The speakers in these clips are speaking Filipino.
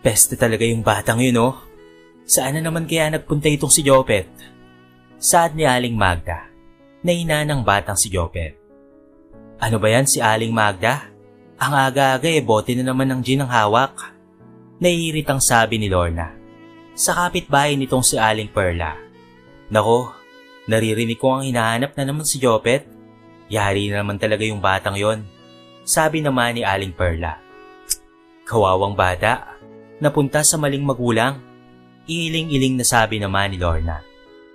Peste talaga yung batang yun, oh. Saan na naman kaya nagpunta itong si Jopet? Saad ni Aling Magda, na ina ng batang si Jopet. Ano ba yan si Aling Magda? Ang aga-aga bote na naman ng gin ang hawak. Naiiritang sabi ni Lorna, sa kapitbahay nitong si Aling Perla. Nako, naririnig ko ang hinahanap na naman si Jopet. Yari na naman talaga yung batang yon. Sabi naman ni Aling Perla. Kawawang bata, napunta sa maling magulang. Iiling-iling na sabi naman ni Lorna.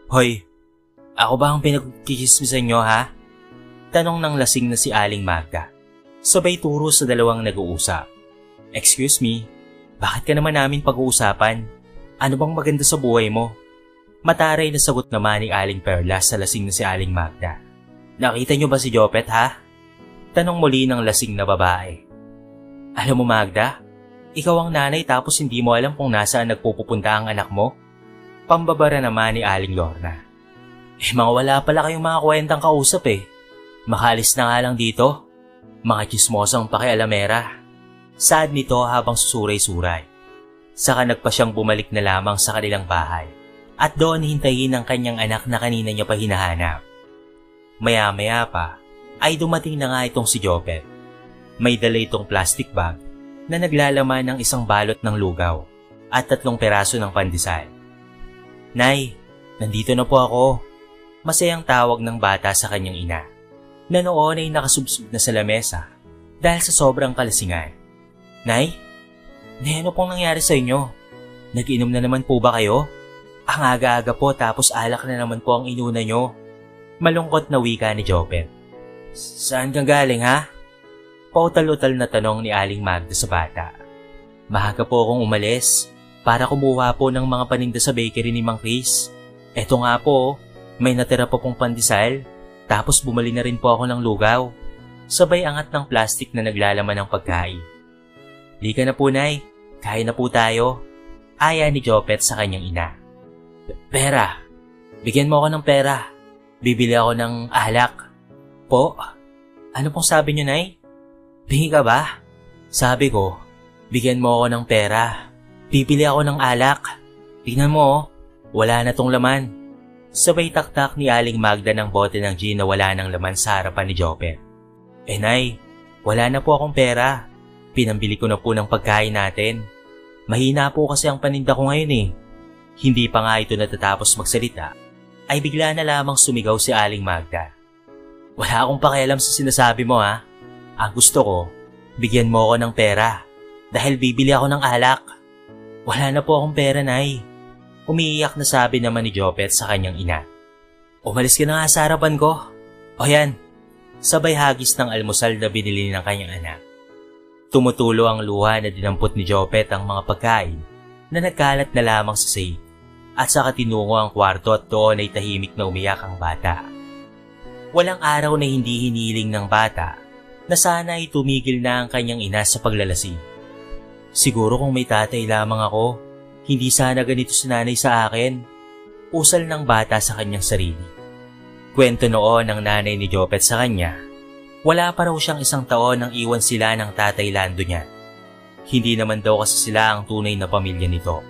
Hoy, ako ba ang pinagkikismisan nyo ha? Tanong ng lasing na si Aling Magda. Sabay turo sa dalawang nag-uusap. Excuse me, bakit ka naman namin pag-uusapan? Ano bang maganda sa buhay mo? Mataray na sagot naman ni Aling Perla sa lasing na si Aling Magda. Nakita nyo ba si Jopet ha? Tanong muli ng lasing na babae. Alam mo Magda, ikaw ang nanay tapos hindi mo alam kung nasaan nagpupunta ang anak mo? Pambabara naman ni Aling Lorna. Mga wala pala kayong mga kwentang kausap Makalis na nga lang dito. Mga chismosang pakialamera. Sad nito habang susuray-suray. Saka nagpa siyang bumalik na lamang sa kanilang bahay. At doon hintayin ang kanyang anak na kanina niya pa hinahanap. Maya-maya pa ay dumating na nga itong si Jopet. May dala itong plastic bag na naglalaman ng isang balot ng lugaw at 3 peraso ng pandesal. Nay, nandito na po ako. Masayang tawag ng bata sa kanyang ina, na noon ay nakasubsob na sa lamesa dahil sa sobrang kalasingan. Nay, ano pong nangyari sa inyo? Nag-inom na naman po ba kayo? Ang aga-aga po tapos alak na naman po ang inuna nyo. Malungkot na wika ni Jopet. Saan kang galing ha? Pautal-utal na tanong ni Aling Magda sa bata. Mahaga po akong umalis para kumuha po ng mga paninda sa bakery ni Mang Chris. Eto nga po, may natira po pong pandesal, tapos bumali na rin po ako ng lugaw. Sabay angat ng plastic na naglalaman ng pagkain. Lika na po Nay, kain na po tayo. Aya ni Jopet sa kanyang ina. Pera, bigyan mo ako ng pera. Bibili ako ng alak. Po, ano pong sabi niyo Nay? Bingi ka ba? Sabi ko, bigyan mo ako ng pera. Bibili ako ng alak. Tingnan mo, wala na tong laman. Sabay taktak ni Aling Magda ng bote ng gin na wala ng laman sa harapan ni Jopet. Nay, wala na po akong pera. Pinambili ko na po ng pagkain natin. Mahina po kasi ang paninda ko ngayon Hindi pa nga ito natatapos magsalita, ay bigla na lamang sumigaw si Aling Magda. Wala akong pakialam sa sinasabi mo ha. Ang gusto ko, bigyan mo ako ng pera dahil bibili ako ng alak. Wala na po akong pera, Nay. Umiiyak na sabi naman ni Jopet sa kanyang ina. Umalis ka na nga sa harapan ko. O yan, sabay hagis ng almusal na binili ng kanyang anak. Tumutulo ang luha na dinampot ni Jopet ang mga pagkain na nagkalat na lamang sa safe at saka tinungo ang kwarto at doon ay tahimik na umiyak ang bata. Walang araw na hindi hiniling ng bata na sana ay tumigil na ang kanyang ina sa paglalasing. Siguro kung may tatay lamang ako, hindi sana ganito si nanay sa akin. Usal ng bata sa kanyang sarili. Kwento noon ng nanay ni Jopet sa kanya, wala pa raw siyang 1 taon nang iwan sila ng tatay Lando niya. Hindi naman daw kasi sila ang tunay na pamilya nito.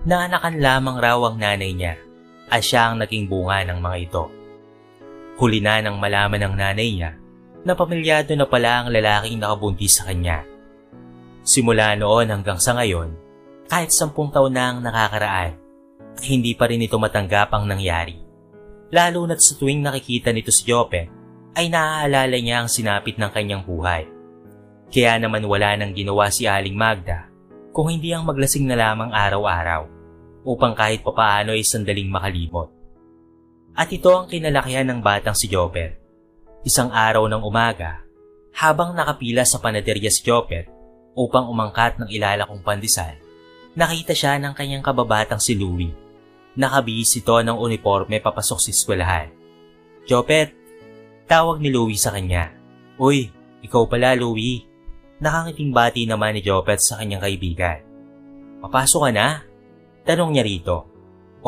Naanakan lamang raw ang nanay niya at siya ang naging bunga ng mga ito. Huli na nang malaman ng nanay niya na pamilyado na pala ang lalaking nakabuntis sa kanya. Simula noon hanggang sa ngayon, kahit 10 taon na ang nakakaraan, hindi pa rin ito matanggap ang nangyari. Lalo na't sa tuwing nakikita nito si Jopet, ay naaalala niya ang sinapit ng kanyang buhay. Kaya naman wala nang ginawa si Aling Magda kung hindi ang maglasing na lamang araw-araw upang kahit papaano ay sandaling makalimot. At ito ang kinalakihan ng batang si Jopet. Isang araw ng umaga, habang nakapila sa panaderya si Jopet upang umangkat ng ilalakong pandesal, nakita siya ng kanyang kababatang si Louie. Nakabihis ito ng uniforme papasok sa eskwelahan. Jopet, tawag ni Louie sa kanya. Uy, ikaw pala Louie. Nakangiting bati naman ni Jopet sa kanyang kaibigan. Papasok ka na? Tanong niya rito.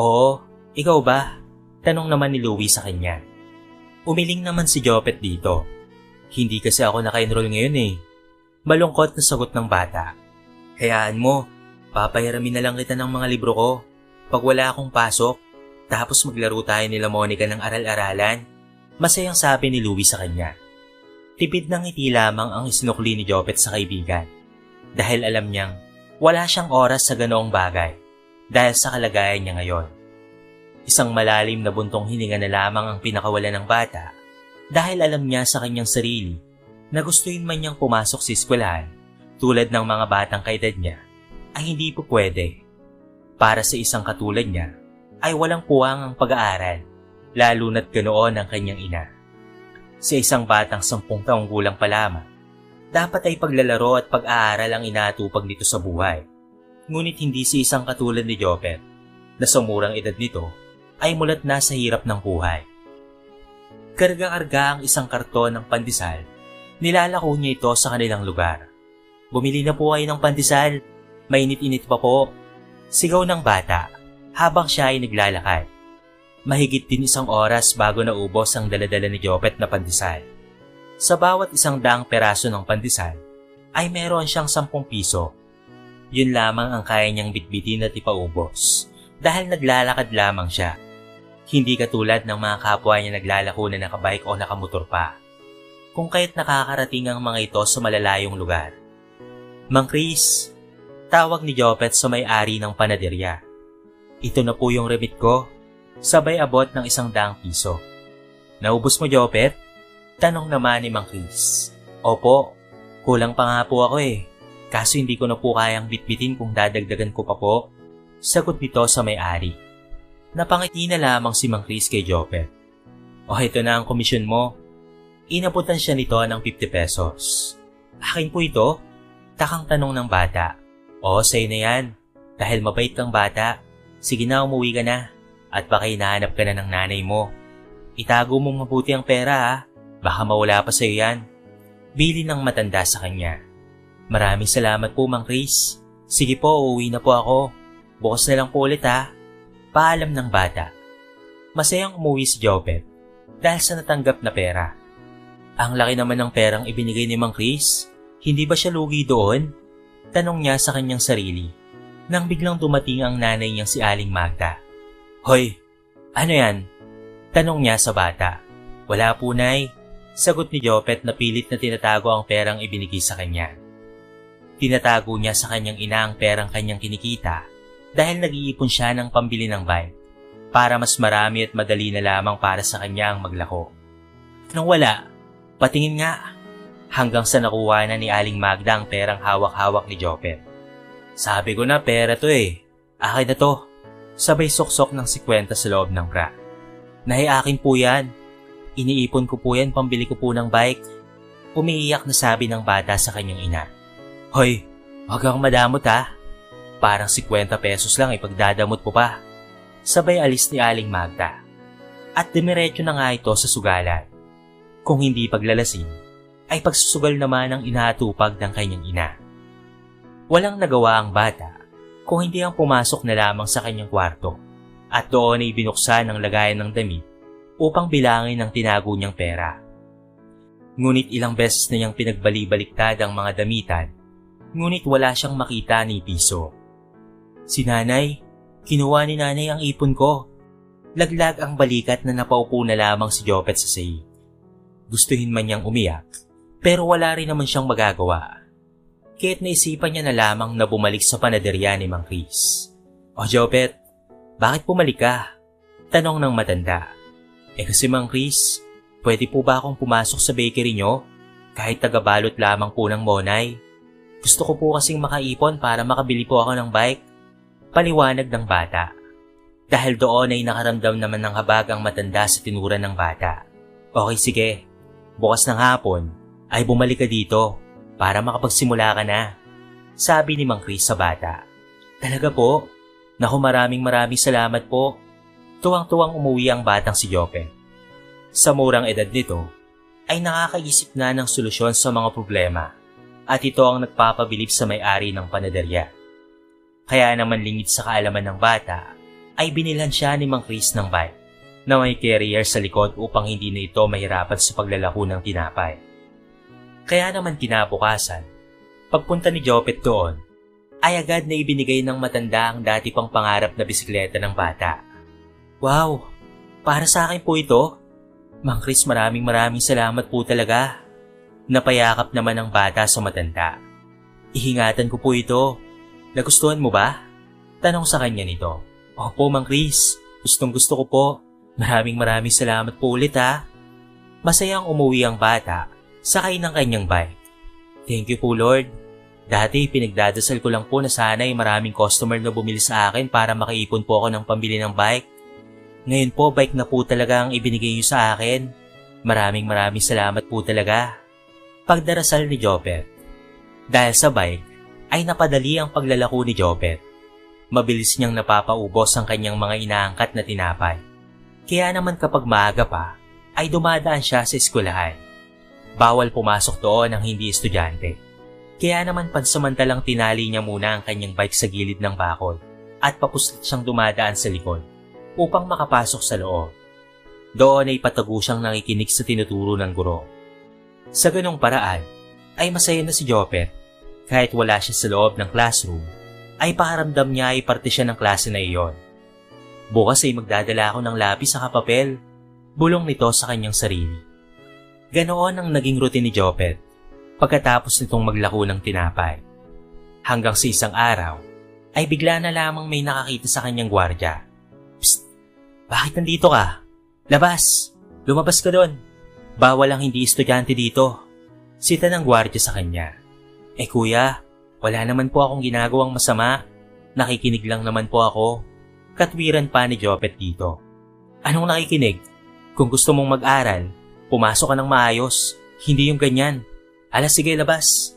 Oo, ikaw ba? Tanong naman ni Louie sa kanya. Umiling naman si Jopet dito. Hindi kasi ako naka-enroll ngayon Malungkot na sagot ng bata. Hayaan mo, Papahiramin na lang kita ng mga libro ko pag wala akong pasok, tapos maglaro tayo nila Monica ng aral-aralan. Masayang sabi ni Louie sa kanya. Tipid ng ngiti lamang ang isinukli ni Jopet sa kaibigan dahil alam niyang wala siyang oras sa ganoong bagay dahil sa kalagayan niya ngayon. Isang malalim na buntong hininga na lamang ang pinakawalan ng bata dahil alam niya sa kanyang sarili na gustuin man niyang pumasok sa eskwelahan tulad ng mga batang kaedad niya ay hindi po pwede. Para sa isang katulad niya ay walang puwang ang pag-aaral, lalo na't ganoon ang kanyang ina. Sa isang batang 10 taong gulang pa lamang, dapat ay paglalaro at pag-aaral ang inaatupag nito sa buhay. Ngunit hindi si isang katulad ni Jopet na sa murang edad nito ay mulat na sa hirap ng buhay. Karga-karga ang isang karton ng pandesal, nilalako niya ito sa kanilang lugar. Bumili na po kayo ng pandesal, mainit-init pa po. Sigaw ng bata habang siya ay naglalakad. Mahigit din 1 oras bago naubos ang daladala ni Jopet na pandesal. Sa bawat 100 peraso ng pandesal ay meron siyang 10 piso. Yun lamang ang kaya niyang bitbitin at ipaubos dahil naglalakad lamang siya. Hindi katulad ng mga kapwa niya naglalako na nakabike o nakamotor pa. Kung kaya't nakakarating ang mga ito sa malalayong lugar. Mang Chris, tawag ni Jopet sa may-ari ng panaderya. Ito na po yung remit ko, sabay abot ng 100 piso. Naubos mo, Jopet? Tanong naman ni Mang Chris. Opo, kulang pa nga po ako kaso hindi ko na po kayang bitbitin kung dadagdagan ko pa po. Sagot nito sa may-ari. Napangiti na lamang si Mang Chris kay Jopet. O ito na ang komisyon mo. Inabutan siya nito ng 50 pesos. Akin po ito? Takang tanong ng bata. O, sa'yo na yan. Dahil mabait kang bata. Sige na, umuwi ka na. At baka hinahanap ka na ng nanay mo. Itago mong mabuti ang pera ha. Baka mawala pa sa'yo yan. Bili ng matanda sa kanya. Maraming salamat po, Mang Chris. Sige po, uuwi na po ako. Bukas na lang po ulit ha. Paalam ng bata. Masayang umuwi si Jopet dahil sa natanggap na pera. Ang laki naman ng perang ibinigay ni Mang Chris. Hindi ba siya lugi doon? Tanong niya sa kanyang sarili nang biglang dumating ang nanay niyang si Aling Magda. Hoy, ano yan? Tanong niya sa bata. Wala po, Nay. Sagot ni Jopet na pilit na tinatago ang perang ibinigay sa kanya. Tinatago niya sa kanyang ina ang perang kanyang kinikita dahil nag-iipon siya ng pambili ng bike para mas marami at madali na lamang para sa kanya ang maglako. Nang wala, patingin nga hanggang sa nakuha na ni Aling Magda ang perang hawak-hawak ni Jopet. Sabi ko na pera to akin na to. Sabay suksok ng 50 sa loob ng bra. Nahi, akin po yan. Iniipon ko po yan, pambili ko po ng bike. Umiiyak na sabi ng bata sa kanyang ina. Hoy, wag kang madamot ha. Parang 50 pesos lang ipagdadamot po pa. Sabay alis ni Aling Magda. At dimiretso na nga ito sa sugalan. Kung hindi paglalasin, ay pagsusugal naman ang inaatupag ng kanyang ina. Walang nagawa ang bata kung hindi ang pumasok na lamang sa kanyang kwarto at doon ay binuksan ang lagayan ng damit upang bilangin ang tinago niyang pera. Ngunit ilang beses na niyang pinagbali-baliktad ang mga damitan, ngunit wala siyang makita ni piso. Si nanay, kinuha ni nanay ang ipon ko. Laglag ang balikat na napaupo na lamang si Jopet sa sahig. Gustuhin man niyang umiyak, pero wala rin naman siyang magagawa. Kaya't naisipan niya na lamang na bumalik sa panaderya ni Mang Chris. O Jopet, bakit bumalik ka? Tanong ng matanda. Kasi Mang Chris, pwede po ba akong pumasok sa bakery niyo? Kahit tagabalot lamang po ng monay. Gusto ko po kasing makaipon para makabili po ako ng bike. Paliwanag ng bata. Dahil doon ay nakaramdam naman ng habag ang matanda sa tinura ng bata. Okay, sige. Bukas ng hapon ay bumalik ka dito para makapagsimula ka na. Sabi ni Mang Chris sa bata. Talaga po? Naku, maraming salamat po. Tuwang-tuwang umuwi ang batang si Jopet. Sa murang edad nito, ay nakakaisip na ng solusyon sa mga problema at ito ang nagpapabilib sa may-ari ng panaderya. Kaya naman lingid sa kaalaman ng bata, ay binilhan siya ni Mang Chris ng bike na may carrier sa likod upang hindi na ito mahirapan sa paglalako ng tinapay. Kaya naman kinabukasan, pagpunta ni Jopet doon, ay agad na ibinigay ng matanda ang dati pang pangarap na bisikleta ng bata. Wow! Para sa akin po ito. Mang Chris, maraming salamat po talaga. Napayakap naman ang bata sa matanda. Ihingatan ko po ito. Nagustuhan mo ba? Tanong sa kanya nito. Opo, Mang Chris. Gustong gusto ko po. Maraming salamat po ulit ha. Masayang umuwi ang bata, sakay ng kanyang bike. Thank you po Lord. Dati pinagdadasal ko lang po na sana ay maraming customer na bumili sa akin para makaipon po ako ng pambili ng bike. Ngayon po bike na po talaga ang ibinigay niyo sa akin. Maraming salamat po talaga. Pagdarasal ni Jopet. Dahil sa bike, ay napadali ang paglalako ni Jopet. Mabilis niyang napapaubos ang kanyang mga inaangkat na tinapay. Kaya naman kapag maaga pa, ay dumadaan siya sa eskwelahan. Bawal pumasok doon ang hindi estudyante. Kaya naman pansamantalang tinali niya muna ang kanyang bike sa gilid ng bakod at papuslit siyang dumadaan sa likod upang makapasok sa loob. Doon ay patago siyang nakikinig sa tinuturo ng guro. Sa ganong paraan, ay masaya na si Jopet. Kahit wala siya sa loob ng classroom, ay pakiramdam niya ay parte siya ng klase na iyon. Bukas ay magdadala ako ng lapis sa papel, bulong nito sa kanyang sarili. Ganoon ang naging routine ni Jopet pagkatapos nitong maglako ng tinapay. Hanggang sa isang araw, ay bigla na lamang may nakakita sa kanyang gwardya. Psst! Bakit nandito ka? Labas! Lumabas ka doon! Bawal ang hindi estudyante dito. Sita ng gwardya sa kanya. Kuya, wala naman po akong ginagawang masama. Nakikinig lang naman po ako. Katwiran pa ni Jopet dito. Anong nakikinig? Kung gusto mong mag-aral, pumasok ka ng maayos. Hindi yung ganyan. Sige, labas.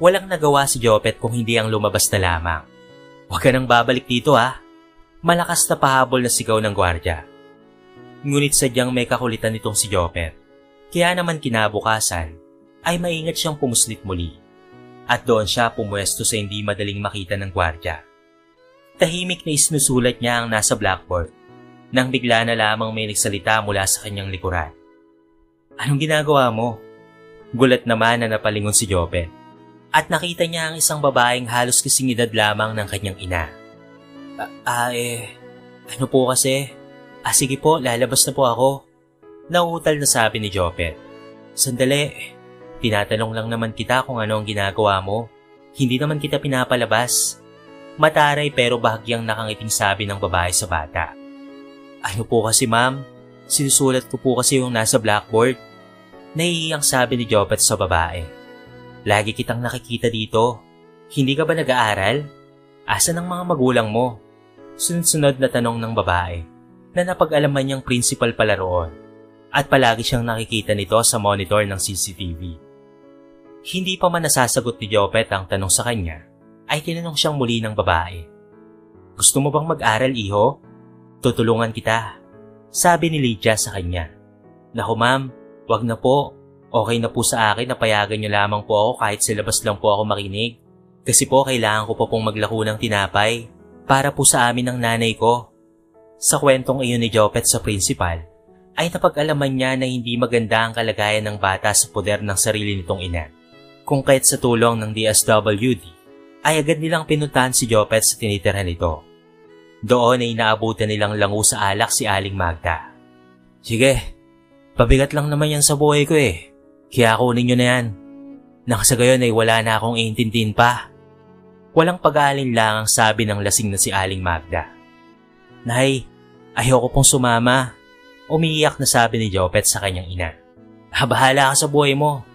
Walang nagawa si Jopet kung hindi ang lumabas na lamang. Huwag ka nang babalik dito ha. Malakas na pahabol na sigaw ng gwardya. Ngunit sadyang may kakulitan nitong si Jopet. Kaya naman kinabukasan, ay maingat siyang pumuslit muli. At doon siya pumwesto sa hindi madaling makita ng gwardya. Tahimik na isinusulat niya ang nasa blackboard nang bigla na lamang may nagsalita mula sa kanyang likuran. Anong ginagawa mo? Gulat naman na napalingon si Jopet at nakita niya ang isang babaeng halos kasing edad lamang ng kanyang ina. Ano po kasi? Sige po, lalabas na po ako. Nauutal na sabi ni Jopet. Sandali, tinatanong lang naman kita kung ano ang ginagawa mo. Hindi naman kita pinapalabas. Mataray pero bahagyang nakangiting sabi ng babae sa bata. Ano po kasi ma'am? Sinusulat ko po kasi yung nasa blackboard. Naiiyang sabi ni Jopet sa babae. Lagi kitang nakikita dito. Hindi ka ba nag-aaral? Asan ang mga magulang mo? Sunod-sunod na tanong ng babae na napag-alaman niyang principal pala roon at palagi siyang nakikita nito sa monitor ng CCTV. Hindi pa man nasasagot ni Jopet ang tanong sa kanya, ay tinanong siyang muli ng babae. Gusto mo bang mag-aral, iho? Tutulungan kita, sabi ni Lydia sa kanya. Naku ma'am, wag na po. Okay na po sa akin na payagan niyo lamang po ako kahit sa labas lang po ako makinig. Kasi po kailangan ko pa pong maglako ng tinapay para po sa amin ng nanay ko. Sa kwentong iyon ni Jopet sa principal, ay napag-alaman niya na hindi maganda ang kalagayan ng bata sa poder ng sarili nitong ina. Kung kahit sa tulong ng DSWD, ay agad nilang pinuntahan si Jopet sa tinitirhan nito. Doon ay inaabutan nilang lango sa alak si Aling Magda. Sige, pabigat lang naman yan sa buhay ko eh. Kaya kunin nyo na yan. Nang sa gayon ay wala na akong iintindihin pa. Walang pag-aalinlangang sabi ng lasing na si Aling Magda. Nay, ayoko pong sumama. Umiiyak na sabi ni Jopet sa kanyang ina. Bahala ka sa buhay mo.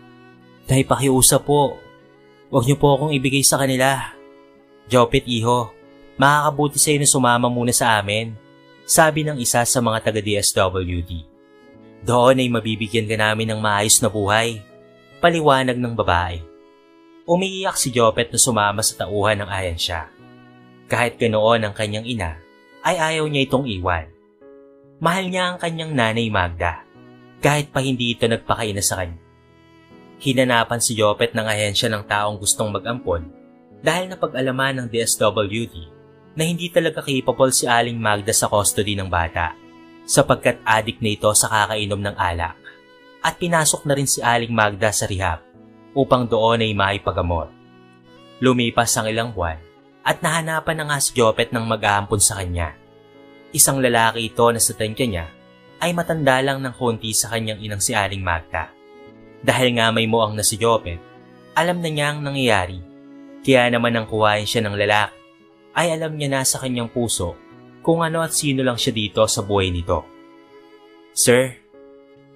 Nay, pakiusap po. Huwag niyo po akong ibigay sa kanila. Jopet, iho, makakabuti sa'yo na sumama muna sa amin, sabi ng isa sa mga taga-DSWD. Doon ay mabibigyan ka namin ng maayos na buhay, paliwanag ng babae. Umiiyak si Jopet na sumama sa tauhan ng ahensya. Kahit ganoon ang kanyang ina, ay ayaw niya itong iwan. Mahal niya ang kanyang nanay Magda, kahit pa hindi ito nagpakaina sa kanya. Hinanapan si Jopet ng ahensya ng taong gustong mag-ampon dahil napag-alaman ng DSWD na hindi talaga capable si Aling Magda sa custody ng bata sapagkat adik na ito sa kakainom ng alak at pinasok na rin si Aling Magda sa rehab upang doon ay maipagamot. Lumipas ang ilang buwan at nahanapan na nga si Jopet ng mag-aampon sa kanya. Isang lalaki ito na sa tansya niya ay matanda lang ng konti sa kanyang inang si Aling Magda. Dahil nga may muang na si Jopet, alam na niya ang nangyayari. Kaya naman ang kuhain siya ng lalaki ay alam niya na sa kanyang puso kung ano at sino lang siya dito sa buhay nito. Sir,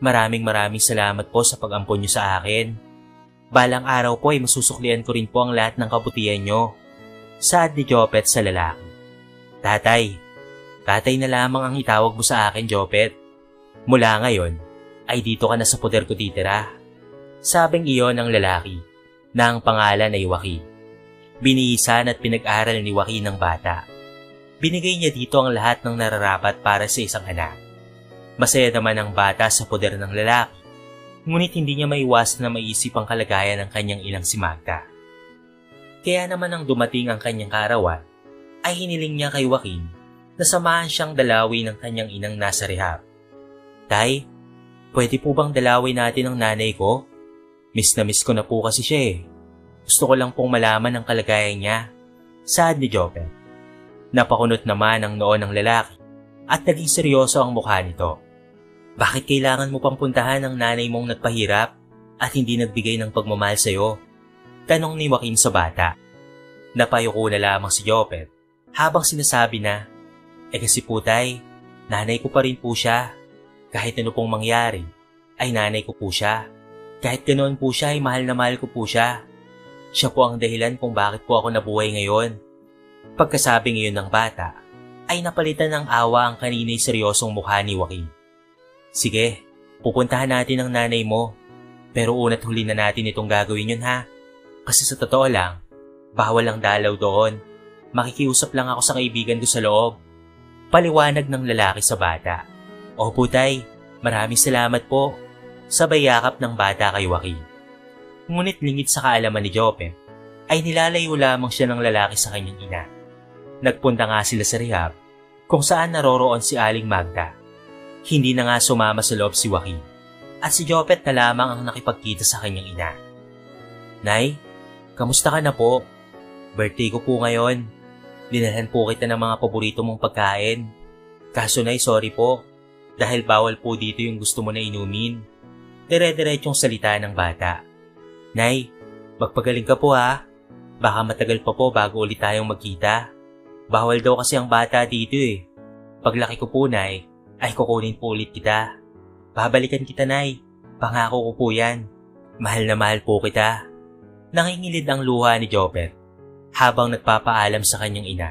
maraming salamat po sa pag-ampon niyo sa akin. Balang araw po ay masusuklian ko rin po ang lahat ng kabutihan niyo. Saad ni Jopet sa lalaki. Tatay na lamang ang itawag mo sa akin, Jopet. Mula ngayon, ay dito ka na sa poder ko titira. Sabing iyon ng lalaki, na ang pangalan ay Waki. Binihisan at pinag-aral ni Waki ng bata. Binigay niya dito ang lahat ng nararapat para sa isang anak. Masaya naman ang bata sa poder ng lalaki, ngunit hindi niya maiwasan na maisip ang kalagayan ng kanyang inang si Magda. Kaya naman nang dumating ang kanyang kaarawan, ay hiniling niya kay Joaquin na samahan siyang dalawi ng kanyang inang nasa rehab. Tay, pwede po bang dalawin natin ang nanay ko? Miss na miss ko na po kasi siya eh. Gusto ko lang pong malaman ang kalagayan niya. Saad ni Jopet. Napakunot naman ang noo ng lalaki at naging seryoso ang mukha nito. Bakit kailangan mo pang puntahan ang nanay mong nagpahirap at hindi nagbigay ng pagmamahal sa'yo? Tanong ni Joaquin sa bata. Napayuko na lamang si Jopet habang sinasabi na, kasi po tay, nanay ko pa rin po siya. Kahit ano pong mangyari, ay nanay ko po siya. Kahit ganoon po siya ay mahal na mahal ko po siya. Siya po ang dahilan kung bakit po ako nabuhay ngayon. Pagkasabi ngayon ng bata, ay napalitan ng awa ang kanina'y seryosong mukha ni Joaquin. Sige, pupuntahan natin ang nanay mo. Pero una't huli na natin itong gagawin yun ha. Kasi sa totoo lang, bawal ang dalaw doon. Makikiusap lang ako sa kaibigan ko sa loob. Paliwanag ng lalaki sa bata. Opo tay, maraming salamat po. Sabay yakap ng bata kay Joaquin. Ngunit lingid sa kaalaman ni Jopet, ay nilalayo lamang siya ng lalaki sa kanyang ina. Nagpunta nga sila sa rehab, kung saan naroroon si Aling Magda. Hindi na nga sumama sa loob si Joaquin, at si Jopet na lamang ang nakipagkita sa kanyang ina. Nay, kamusta ka na po? Birthday ko po ngayon. Dinalhan po kita ng mga paborito mong pagkain. Kaso nay, sorry po. Dahil bawal po dito yung gusto mo na inumin. Dire-diretsong salita ng bata. Nay, magpagaling ka po ha. Baka matagal pa po bago ulit tayong magkita. Bawal daw kasi ang bata dito eh. Paglaki ko po nay, ay kukunin po ulit kita. Babalikan kita nay. Pangako ko po yan. Mahal na mahal po kita. Nangingilid ang luha ni Jopet habang nagpapaalam sa kanyang ina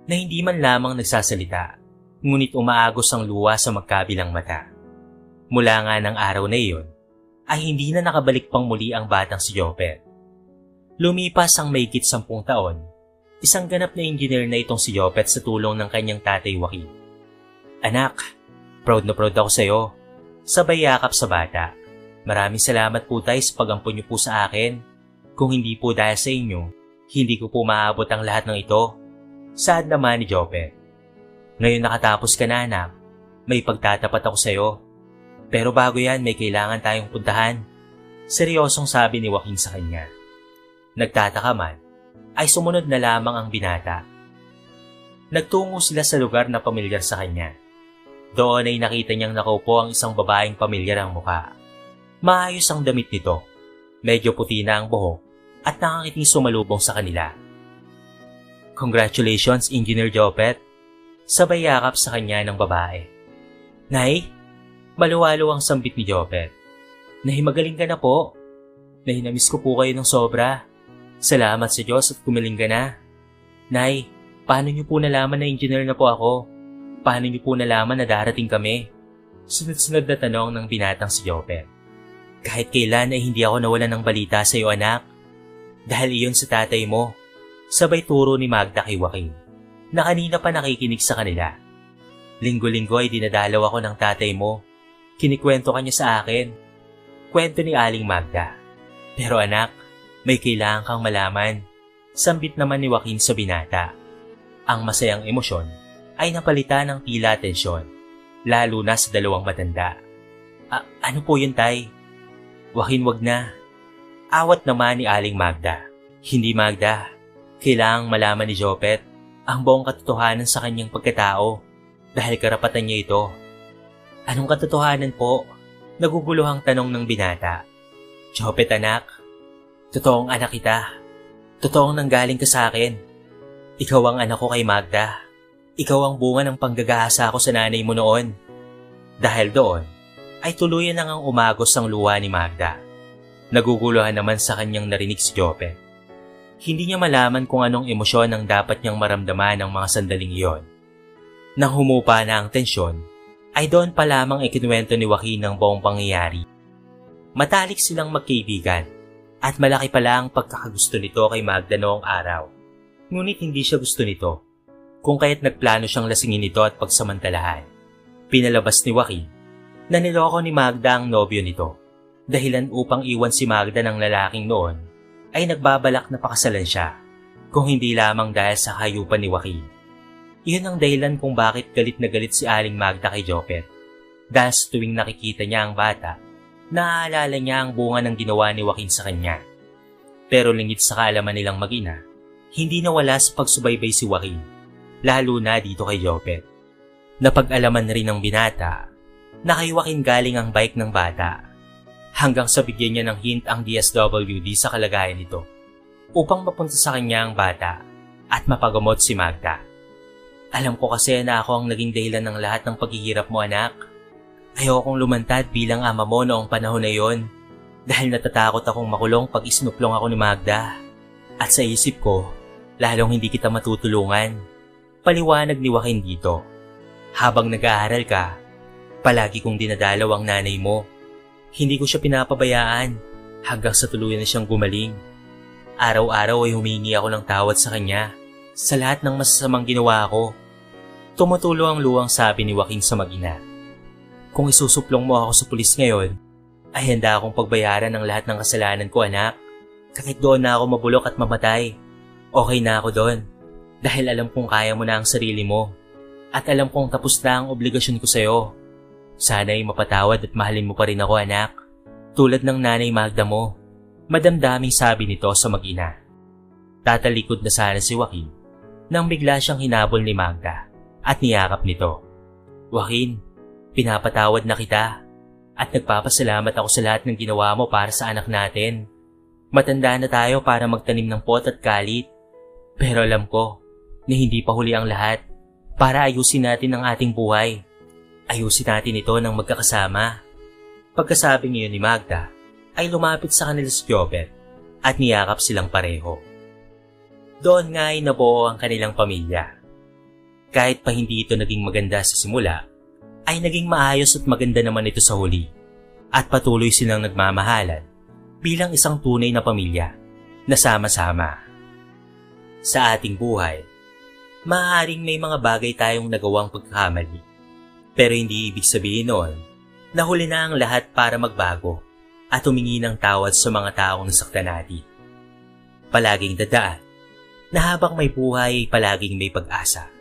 na hindi man lamang nagsasalita, ngunit umaagos ang luha sa magkabilang mata. Mula nga ng araw na iyon, ay hindi na nakabalik pang muli ang batang si Jopet. Lumipas ang mahigit 10 taon, isang ganap na engineer na itong si Jopet sa tulong ng kanyang tatay Joaquin. Anak, proud na proud ako sa iyo. Sabay yakap sa bata. Maraming salamat po tayo sa pag-ampon niyo po sa akin. Kung hindi po dahil sa inyo, hindi ko po maabot ang lahat ng ito. Saad naman ni Jopet. Ngayon nakatapos ka na anak, may pagtatapat ako sa iyo. Pero bago yan may kailangan tayong puntahan. Seryosong sabi ni Joaquin sa kanya. Nagtataka man, ay sumunod na lamang ang binata. Nagtungo sila sa lugar na pamilyar sa kanya. Doon ay nakita niyang nakaupo ang isang babaeng pamilyar ang mukha. Maayos ang damit nito. Medyo puti na ang buhok at nakangiting sumalubong sa kanila. Congratulations, Engineer Jopet. Sabay yakap sa kanya ng babae. Nay, maluwalo ang sambit ni Jopet. Nay, magaling ka na po. Nay, namiss ko po kayo ng sobra. Salamat sa Diyos at gumaling ka na. Nay, paano niyo po nalaman na engineer na po ako? Paano niyo po nalaman na darating kami? Sunod-sunod na tanong ng binatang si Jopet. Kahit kailan ay hindi ako nawalan ng balita sa iyo anak. Dahil iyon sa tatay mo. Sabay turo ni Magda kay Joaquin, na kanina pa nakikinig sa kanila. Linggo-linggo ay dinadalaw ako ng tatay mo. Kinikwento ka niya sa akin. Kwento ni Aling Magda. Pero anak, may kailangan kang malaman. Sambit naman ni Joaquin sa binata. Ang masayang emosyon ay napalitan ng tila tensyon, lalo na sa dalawang matanda. Ano po yun tay? Joaquin, wag na. Awat naman ni Aling Magda. Hindi Magda, kailangang malaman ni Jopet ang buong katotohanan sa kanyang pagkatao dahil karapatan niya ito. Anong katotohanan po? Naguguluhang tanong ng binata. Jopet anak, totoong anak kita. Totoong nanggaling ka sa akin. Ikaw ang anak ko kay Magda. Ikaw ang bunga ng panggagahasa ko sa nanay mo noon. Dahil doon, ay tuluyan nang umagos ang luha ni Magda. Naguguluhan naman sa kanyang narinig si Jopet. Hindi niya malaman kung anong emosyon ang dapat niyang maramdaman ng mga sandaling iyon. Nang humupa na ang tensyon, ay doon pa lamang ikinuwento ni Joaquin ang buong pangyayari. Matalik silang magkaibigan at malaki pala ang pagkakagusto nito kay Magda noong araw. Ngunit hindi siya gusto nito, kung kaya't nagplano siyang lasingin ito at pagsamantalahan. Pinalabas ni Joaquin na niloko ni Magda ang nobyo nito. Dahilan upang iwan si Magda ng lalaking noon ay nagbabalak na pakasalan siya, kung hindi lamang dahil sa hayupan ni Joaquin. Iyon ang dahilan kung bakit galit na galit si Aling Magda kay Jopet. Dahil sa tuwing nakikita niya ang bata, naaalala niya ang bunga ng ginawa ni Joaquin sa kanya. Pero lingid sa kaalaman nilang mag-ina, hindi nawala sa pagsubaybay si Joaquin, lalo na dito kay Jopet. Napag-alaman rin ng binata na kay Joaquin galing ang bike ng bata, hanggang sa bigyan niya ng hint ang DSWD sa kalagayan nito upang mapunta sa kanya ang bata at mapagamot si Magda. Alam ko kasi na ako ang naging dahilan ng lahat ng paghihirap mo anak. Ayokong lumantad bilang ama mo noong panahon na yon dahil natatakot akong makulong pag isnuplong ako ni Magda. At sa isip ko, lalong hindi kita matutulungan. Paliwanag ni Joaquin dito. Habang nag-aaral ka, palagi kong dinadalaw ang nanay mo. Hindi ko siya pinapabayaan hanggang sa tuluyan na siyang gumaling. Araw-araw ay humingi ako ng tawad sa kanya sa lahat ng masasamang ginawa ko. Tumutulo ang luwang sabi ni Joaquin sa mag-ina. Kung isusuplong mo ako sa pulis ngayon, ay handa akong pagbayaran ng lahat ng kasalanan ko anak. Kahit doon na ako mabulok at mamatay, okay na ako doon. Dahil alam kong kaya mo na ang sarili mo. At alam kong tapos na ang obligasyon ko sa'yo. Sana'y mapatawad at mahalin mo pa rin ako anak. Tulad ng nanay Magda mo. Madamdaming sabi nito sa mag-ina. Tatalikod na sana si Joaquin nang bigla siyang hinabol ni Magda at niyakap nito. Joaquin, pinapatawad na kita at nagpapasalamat ako sa lahat ng ginawa mo para sa anak natin. Matanda na tayo para magtanim ng pot at kalit. Pero alam ko na hindi pa huli ang lahat para ayusin natin ang ating buhay. Ayusin natin ito ng magkakasama. Pagkasabi ngayon ni Magda, ay lumapit sa kanila si Jopet at niyakap silang pareho. Doon nga ay nabuo ang kanilang pamilya. Kahit pa hindi ito naging maganda sa simula, ay naging maayos at maganda naman ito sa huli at patuloy silang nagmamahalan bilang isang tunay na pamilya na sama-sama. Sa ating buhay, maaaring may mga bagay tayong nagawang pagkakamali, pero hindi ibig sabihin noon na huli na ang lahat para magbago at humingi ng tawad sa mga taong nasaktan natin. Palaging dadaan na habang may buhay ay palaging may pag-asa.